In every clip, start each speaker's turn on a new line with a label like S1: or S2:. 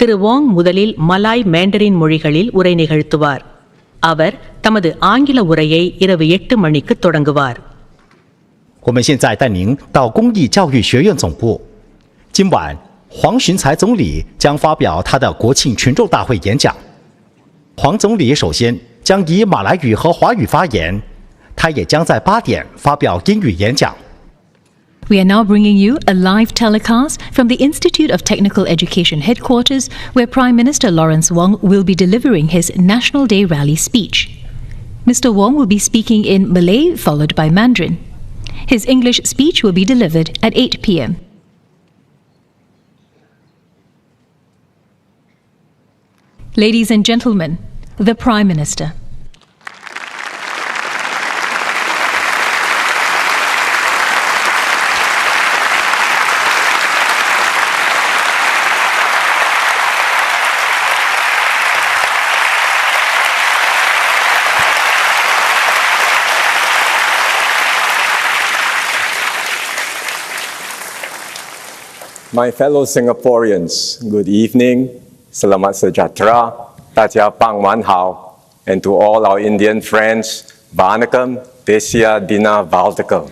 S1: திரு வாங் முதலில் மலாய் மேண்டரின் மொழிகளில் உரை நிகழ்த்துவார். அவர் தமது ஆங்கில உரையை இரவு 8 மணிக்கு தொடங்குவார்.
S2: 我们现在带您到公益教育学院总部。今晚，黄循财总理将发表他的国庆群众大会演讲。黄总理首先将以马来语和华语发言，他也将在8点发表英语演讲。
S3: We are now bringing you a live telecast from the Institute of Technical Education headquarters, where Prime Minister Lawrence Wong will be delivering his National Day rally speech. Mr. Wong will be speaking in Malay, followed by Mandarin. His English speech will be delivered at 8 p.m. Ladies and gentlemen, the Prime Minister.
S4: My fellow Singaporeans, good evening, Selamat Sejahtera, 大家傍晚好, and to all our Indian friends, Vanakkam, Desia Dina Valdekam.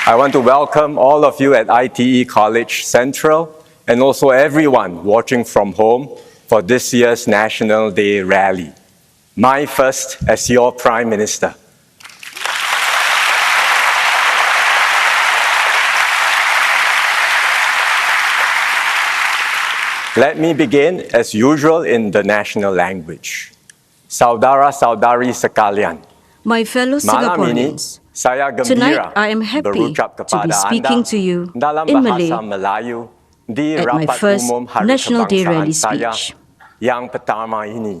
S4: I want to welcome all of you at ITE College Central and also everyone watching from home for this year's National Day Rally. My first as your Prime Minister. Let me begin as usual in the national language. Saudara-saudari sekalian.
S5: My fellow Singaporeans, tonight I am happy to be speaking to you in Malay at my first National Day Rally speech.
S4: Yang pertama ini.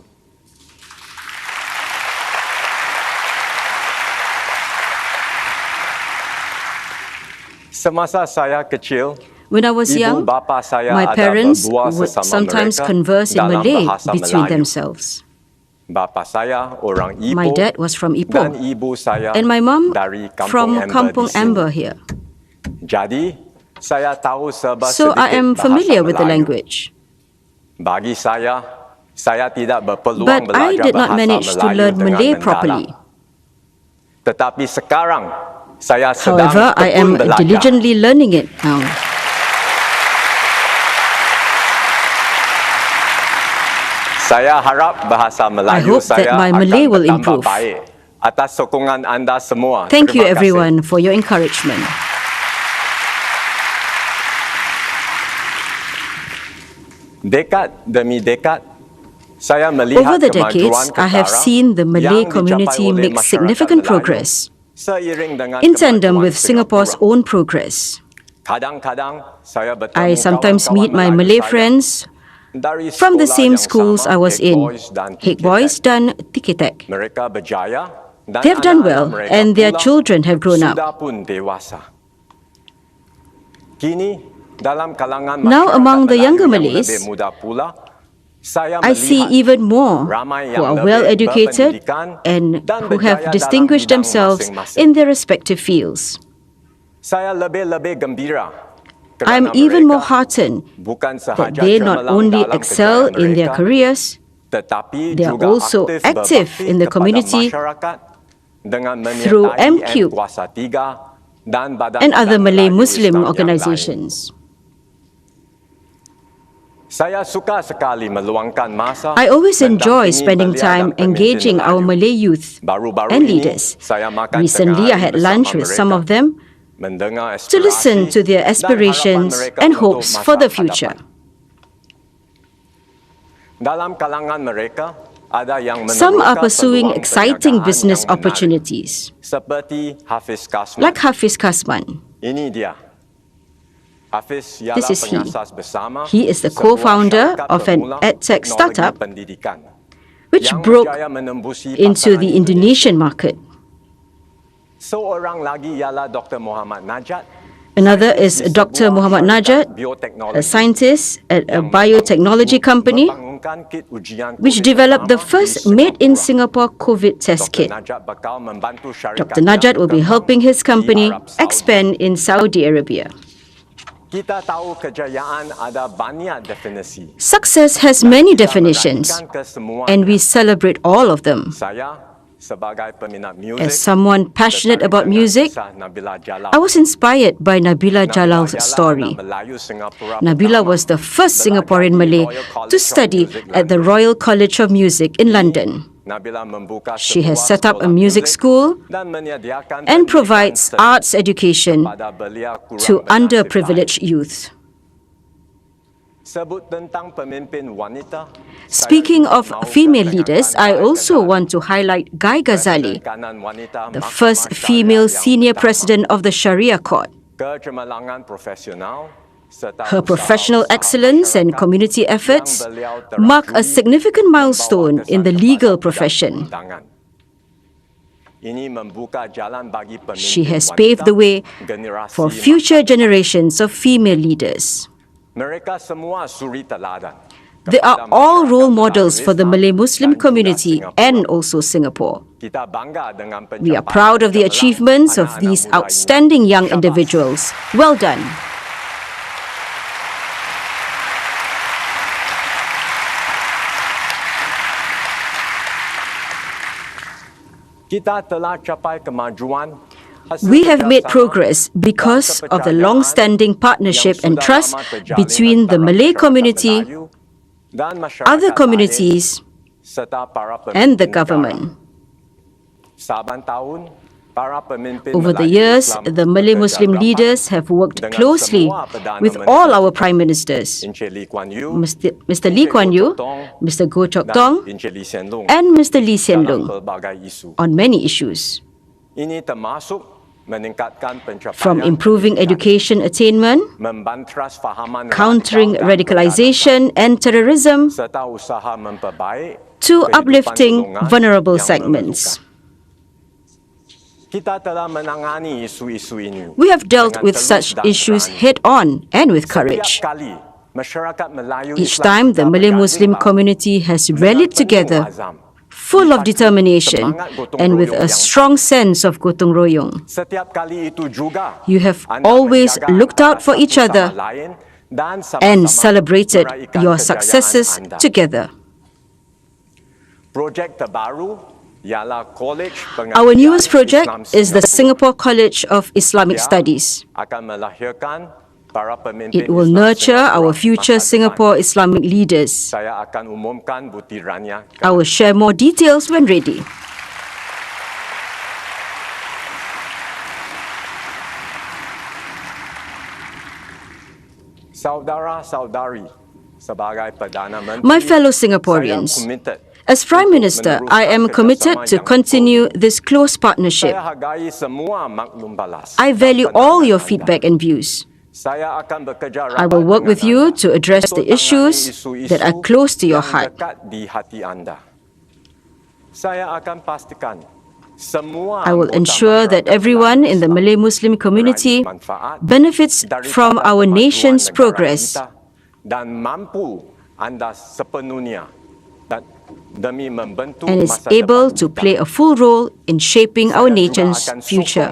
S4: Semasa saya kecil,
S5: when I was young, my parents would sometimes converse in Malay between themselves. My dad was from Ipoh, and my mom from Kampung Amber here. So I am familiar with the language. But I did not manage to learn Malay properly. However, I am diligently learning it now. I hope that my Malay will improve. Thank you everyone for your encouragement. Over the decades, I have seen the Malay community make significant progress in tandem with Singapore's own progress. I sometimes meet my Malay friends from the same schools I was in, Haig Boys dan Tiketek. They have done well and their children have grown up. Now among the younger Malays, I see even more who are well educated and who have distinguished themselves in their respective fields. I am even more heartened that they not only excel in their careers, they are also active in the community through MQ and other Malay Muslim organizations. I always enjoy spending time engaging our Malay youth and leaders. Recently, I had lunch with some of them to listen to their aspirations and hopes for the future. Some are pursuing exciting business opportunities, like Hafiz Kasman. This is he. He is the co-founder of an edtech startup which broke into the Indonesian market. Another is Dr. Muhammad Najat, a scientist at a biotechnology company which developed the first made-in-Singapore COVID test kit. Dr. Najat will be helping his company expand in Saudi Arabia. Success has many definitions, and we celebrate all of them. As someone passionate about music, I was inspired by Nabila Jalal's story. Nabila was the first Singaporean Malay to study at the Royal College of Music in London. She has set up a music school and provides arts education to underprivileged youth. Speaking of female leaders, I also want to highlight Guy Ghazali, the first female senior president of the Sharia Court. Her professional excellence and community efforts mark a significant milestone in the legal profession. She has paved the way for future generations of female leaders. They are all role models for the Malay Muslim community and also Singapore. We are proud of the achievements of these outstanding young individuals. Well done. We have made progress because of the long-standing partnership and trust between the Malay community, other communities, and the government. Over the years, the Malay Muslim leaders have worked closely with all our prime ministers, Mr. Lee Kuan Yew, Mr. Goh Chok Tong, and Mr. Lee Hsien Loong, on many issues. From improving education attainment, countering radicalization and terrorism, to uplifting vulnerable segments. We have dealt with such issues head-on and with courage. Each time, the Malay Muslim community has rallied together, full of determination and with a strong sense of gotong royong. You have always looked out for each other and celebrated your successes together. Our newest project is the Singapore College of Islamic Studies. It will nurture our future Singapore Islamic leaders. I will share more details when ready. My fellow Singaporeans, as Prime Minister, I am committed to continue this close partnership. I value all your feedback and views. I will work with you to address the issues that are close to your heart. I will ensure that everyone in the Malay Muslim community benefits from our nation's progress and is able to play a full role in shaping our nation's future.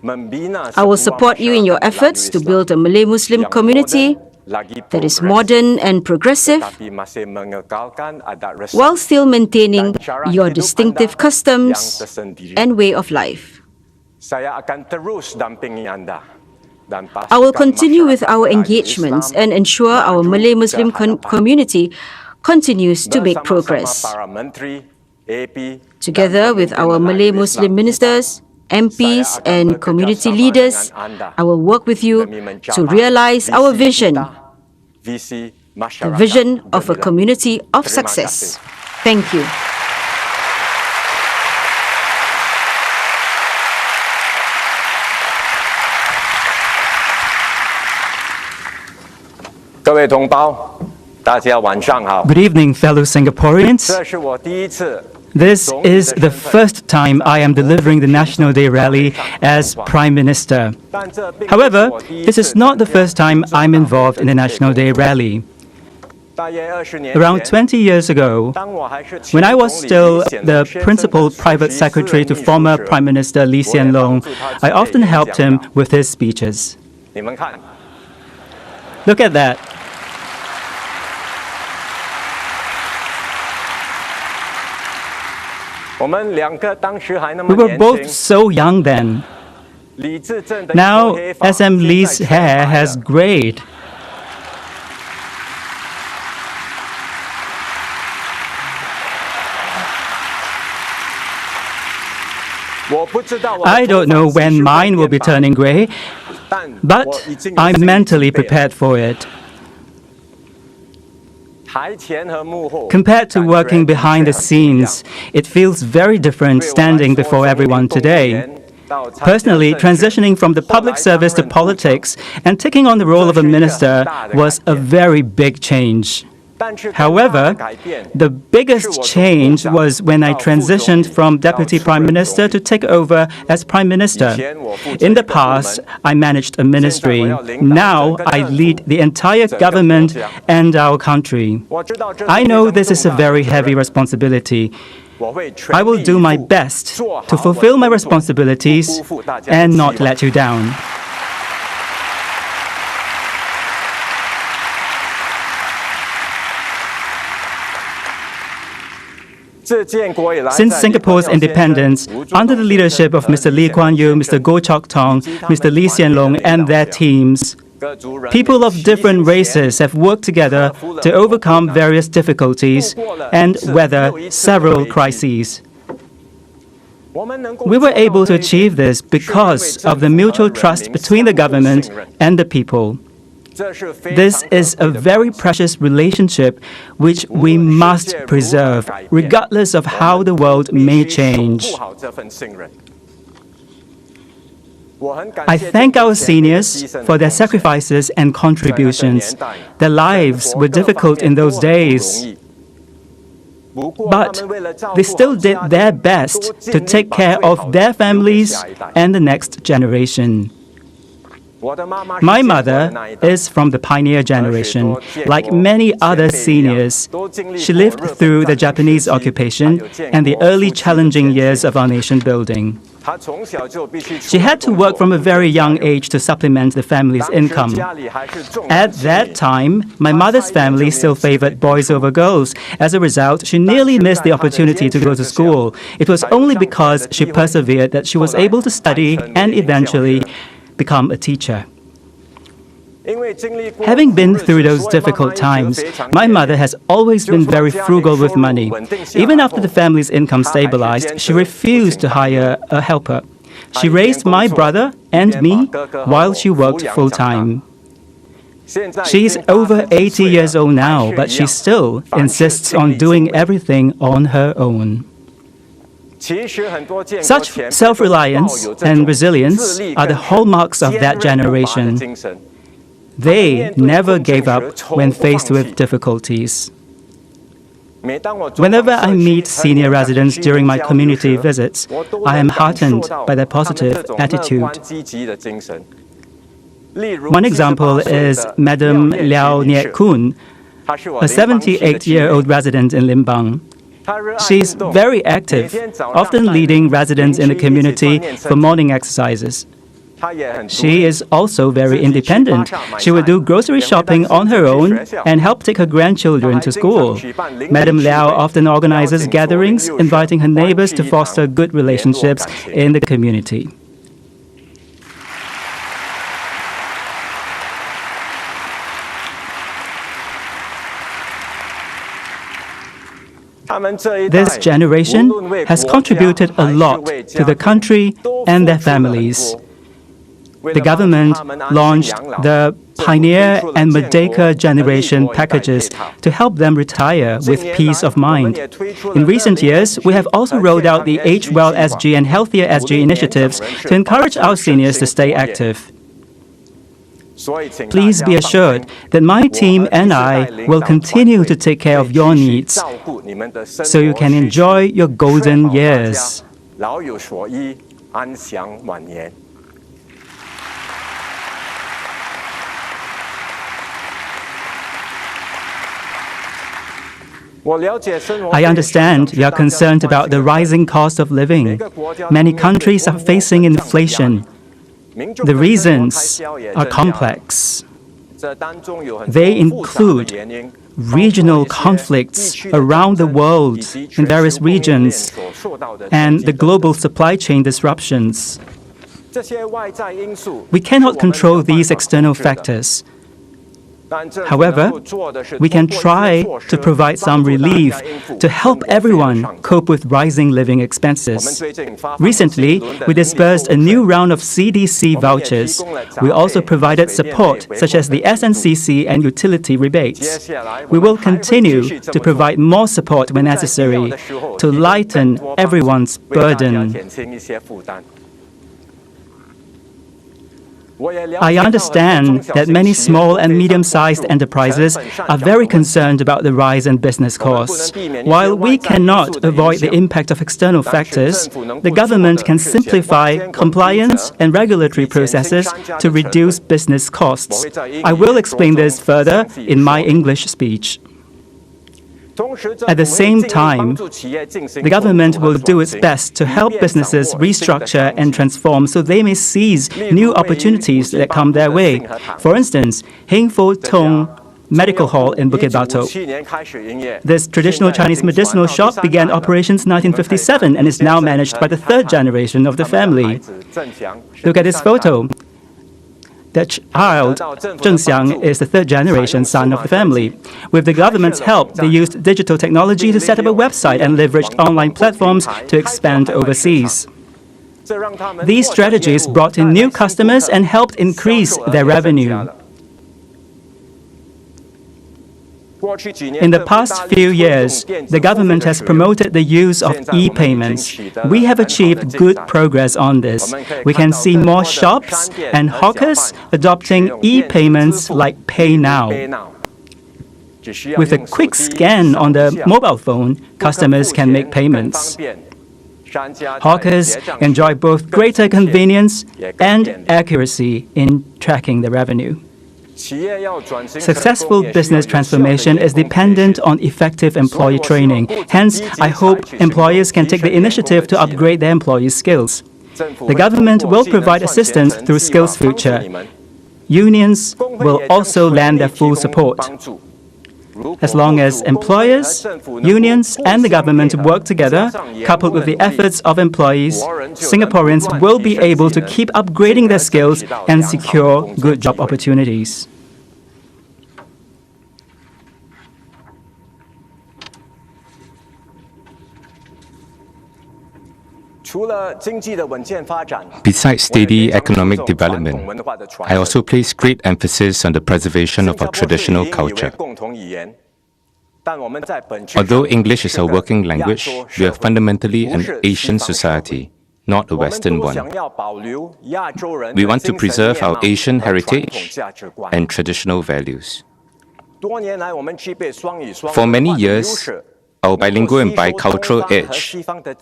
S5: I will support you in your efforts to build a Malay Muslim community that is modern and progressive while still maintaining your distinctive customs and way of life. I will continue with our engagements and ensure our Malay Muslim community continues to make progress. Together with our Malay Muslim ministers, MPs and community leaders, I will work with you to realize our vision, the vision of a community of success. Thank you.
S4: Good
S6: evening, fellow Singaporeans. This is the first time I am delivering the National Day Rally as Prime Minister. However, this is not the first time I'm involved in the National Day Rally. Around 20 years ago, when I was still the principal private secretary to former Prime Minister Lee Hsien Loong, I often helped him with his speeches. Look at that. We were both so young then. Now, SM Lee's hair has grayed. I don't know when mine will be turning gray, but I'm mentally prepared for it. Compared to working behind the scenes, it feels very different standing before everyone today. Personally, transitioning from the public service to politics and taking on the role of a minister was a very big change. However, the biggest change was when I transitioned from Deputy Prime Minister to take over as Prime Minister. In the past, I managed a ministry. Now, I lead the entire government and our country. I know this is a very heavy responsibility. I will do my best to fulfill my responsibilities and not let you down. Since Singapore's independence, under the leadership of Mr. Lee Kuan Yew, Mr. Goh Chok Tong, Mr. Lee Hsien Loong and their teams, people of different races have worked together to overcome various difficulties and weather several crises. We were able to achieve this because of the mutual trust between the government and the people. This is a very precious relationship which we must preserve, regardless of how the world may change. I thank our seniors for their sacrifices and contributions. Their lives were difficult in those days, but they still did their best to take care of their families and the next generation. My mother is from the pioneer generation. Like many other seniors, she lived through the Japanese occupation and the early challenging years of our nation building. She had to work from a very young age to supplement the family's income. At that time, my mother's family still favored boys over girls. As a result, she nearly missed the opportunity to go to school. It was only because she persevered that she was able to study and eventually become a teacher. Having been through those difficult times, my mother has always been very frugal with money. Even after the family's income stabilized, she refused to hire a helper. She raised my brother and me while she worked full-time. She's over 80 years old now, but she still insists on doing everything on her own. Such self-reliance and resilience are the hallmarks of that generation. They never gave up when faced with difficulties. Whenever I meet senior residents during my community visits, I am heartened by their positive attitude. One example is Madam Liao Niet Kun, a 78-year-old resident in Limbang. She's very active, often leading residents in the community for morning exercises. She is also very independent. She will do grocery shopping on her own and help take her grandchildren to school. Madam Liao often organizes gatherings, inviting her neighbors to foster good relationships in the community. This generation has contributed a lot to the country and their families. The government launched the Pioneer and Merdeka generation packages to help them retire with peace of mind. In recent years, we have also rolled out the Age Well SG and Healthier SG initiatives to encourage our seniors to stay active. Please be assured that my team and I will continue to take care of your needs so you can enjoy your golden years. I understand you are concerned about the rising cost of living. Many countries are facing inflation. The reasons are complex. They include regional conflicts around the world in various regions and the global supply chain disruptions. We cannot control these external factors. However, we can try to provide some relief to help everyone cope with rising living expenses. Recently, we disbursed a new round of CDC vouchers. We also provided support such as the SNCC and utility rebates. We will continue to provide more support when necessary to lighten everyone's burden. I understand that many small and medium-sized enterprises are very concerned about the rise in business costs. While we cannot avoid the impact of external factors, the government can simplify compliance and regulatory processes to reduce business costs. I will explain this further in my English speech. At the same time, the government will do its best to help businesses restructure and transform so they may seize new opportunities that come their way. For instance, Heng Fo Tong Medical Hall in Bukit Batok. This traditional Chinese medicinal shop began operations in 1957 and is now managed by the third generation of the family. Look at this photo. The child, Zheng Xiang, is the third-generation son of the family. With the government's help, they used digital technology to set up a website and leveraged online platforms to expand overseas. These strategies brought in new customers and helped increase their revenue. In the past few years, the government has promoted the use of e-payments. We have achieved good progress on this. We can see more shops and hawkers adopting e-payments like Pay Now. With a quick scan on the mobile phone, customers can make payments. Hawkers enjoy both greater convenience and accuracy in tracking the revenue. Successful business transformation is dependent on effective employee training. Hence, I hope employers can take the initiative to upgrade their employees' skills. The government will provide assistance through Skills Future. Unions will also lend their full support. As long as employers, unions, and the government work together, coupled with the efforts of employees, Singaporeans will be able to keep upgrading their skills and secure good job opportunities.
S7: Besides steady economic development, I also place great emphasis on the preservation of our traditional culture. Although English is our working language, we are fundamentally an Asian society, not a Western one. We want to preserve our Asian heritage and traditional values. For many years, our bilingual and bicultural edge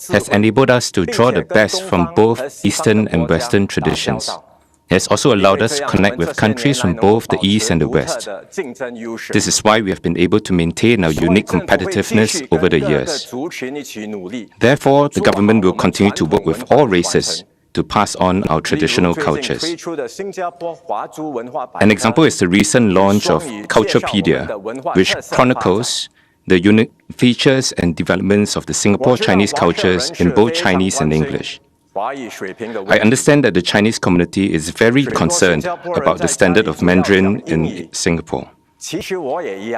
S7: has enabled us to draw the best from both Eastern and Western traditions. It has also allowed us to connect with countries from both the East and the West. This is why we have been able to maintain our unique competitiveness over the years. Therefore, the government will continue to work with all races to pass on our traditional cultures. An example is the recent launch of Culturepedia, which chronicles the unique features and developments of the Singapore Chinese cultures in both Chinese and English. I understand that the Chinese community is very concerned about the standard of Mandarin in Singapore.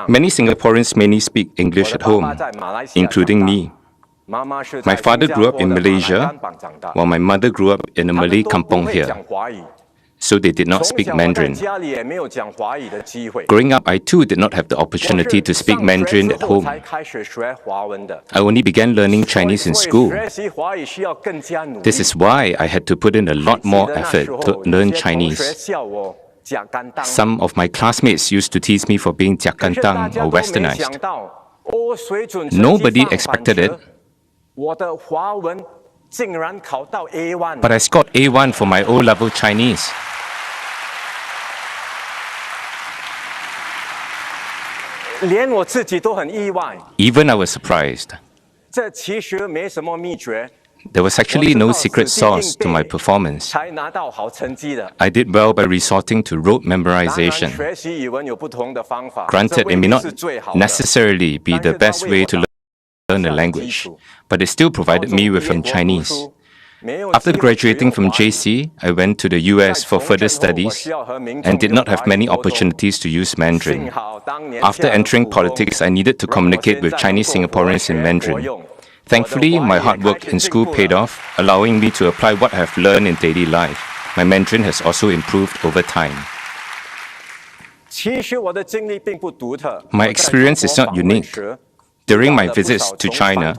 S7: Many Singaporeans mainly speak English at home, including me. My father grew up in Malaysia, while my mother grew up in a Malay kampong here. So they did not speak Mandarin. Growing up, I too did not have the opportunity to speak Mandarin at home. I only began learning Chinese in school. This is why I had to put in a lot more effort to learn Chinese. Some of my classmates used to tease me for being jiakantang or westernized. Nobody expected it. But I scored A1 for my O-level Chinese. Even I was surprised. There was actually no secret sauce to my performance. I did well by resorting to rote memorization. Granted, it may not necessarily be the best way to learn a language, but it still provided me with Chinese. After graduating from JC, I went to the US for further studies and did not have many opportunities to use Mandarin. After entering politics, I needed to communicate with Chinese Singaporeans in Mandarin. Thankfully, my hard work in school paid off, allowing me to apply what I have learned in daily life. My Mandarin has also improved over time. My experience is not unique. During my visits to China,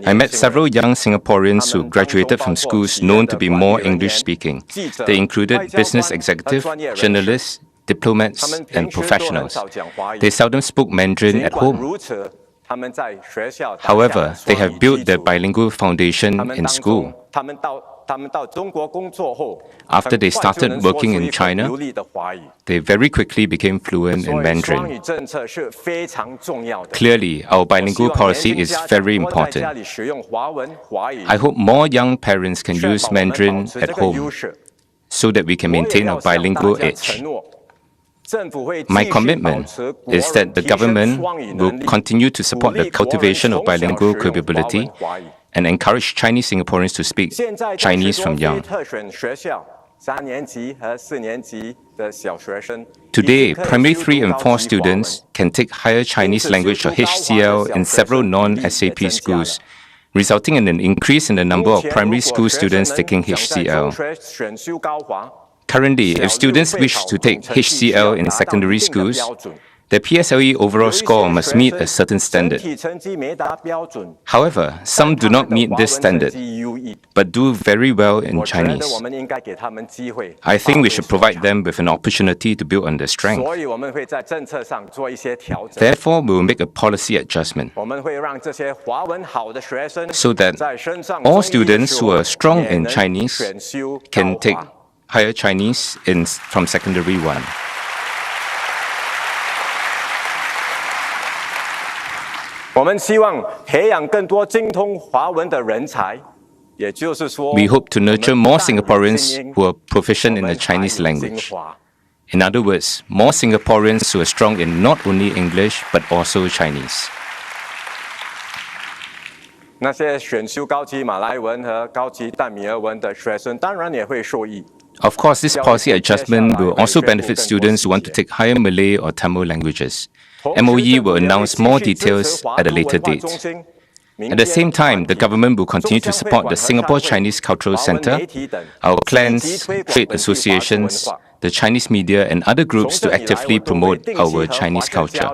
S7: I met several young Singaporeans who graduated from schools known to be more English-speaking. They included business executives, journalists, diplomats, and professionals. They seldom spoke Mandarin at home. However, they have built their bilingual foundation in school. After they started working in China, they very quickly became fluent in Mandarin. Clearly, our bilingual policy is very important. I hope more young parents can use Mandarin at home so that we can maintain our bilingual edge. My commitment is that the government will continue to support the cultivation of bilingual capability and encourage Chinese Singaporeans to speak Chinese from young. Today, primary 3 and 4 students can take higher Chinese language or HCL in several non-SAP schools, resulting in an increase in the number of primary school students taking HCL. Currently, if students wish to take HCL in secondary schools, their PSLE overall score must meet a certain standard. However, some do not meet this standard, but do very well in Chinese. I think we should provide them with an opportunity to build on their strength. Therefore, we will make a policy adjustment so that all students who are strong in Chinese can take higher Chinese from secondary 1. We hope to nurture more Singaporeans who are proficient in the Chinese language. In other words, more Singaporeans who are strong in not only English but also Chinese. Of course, this policy adjustment will also benefit students who want to take higher Malay or Tamil languages. MOE will announce more details at a later date. At the same time, the government will continue to support the Singapore Chinese Cultural Centre, our clans, trade associations, the Chinese media and other groups to actively promote our Chinese culture.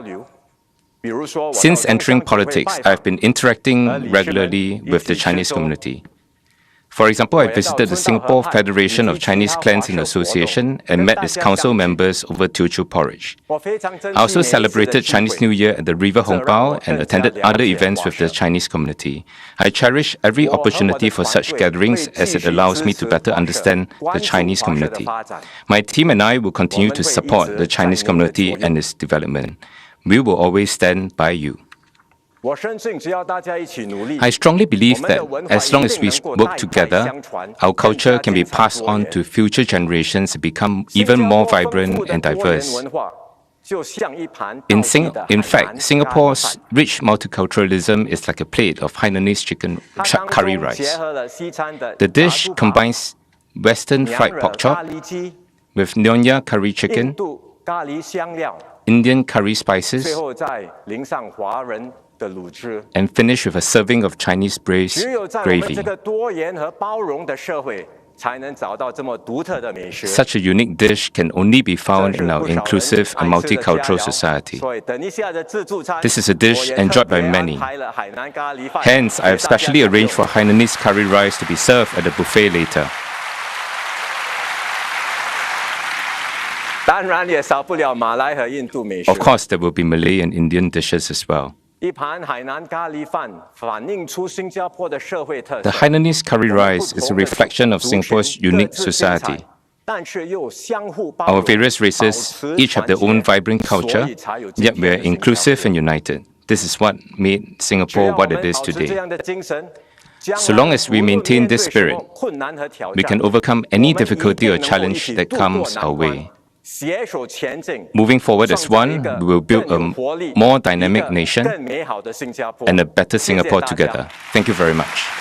S7: Since entering politics, I have been interacting regularly with the Chinese community. For example, I visited the Singapore Federation of Chinese Clans and Association and met its council members over Teochew porridge. I also celebrated Chinese New Year at the River Hongbao and attended other events with the Chinese community. I cherish every opportunity for such gatherings as it allows me to better understand the Chinese community. My team and I will continue to support the Chinese community and its development. We will always stand by you. I strongly believe that as long as we work together, our culture can be passed on to future generations and become even more vibrant and diverse. In fact, Singapore's rich multiculturalism is like a plate of Hainanese chicken curry rice. The dish combines Western fried pork chop with Nyonya curry chicken, Indian curry spices, and finish with a serving of Chinese braised gravy. Such a unique dish can only be found in our inclusive and multicultural society. This is a dish enjoyed by many. Hence, I have specially arranged for Hainanese curry rice to be served at the buffet later. Of course, there will be Malay and Indian dishes as well. The Hainanese curry rice is a reflection of Singapore's unique society. Our various races each have their own vibrant culture, yet we are inclusive and united. This is what made Singapore what it is today. So long as we maintain this spirit, we can overcome any difficulty or challenge that comes our way. Moving forward as one, we will build a more dynamic nation and a better Singapore together. Thank you very much.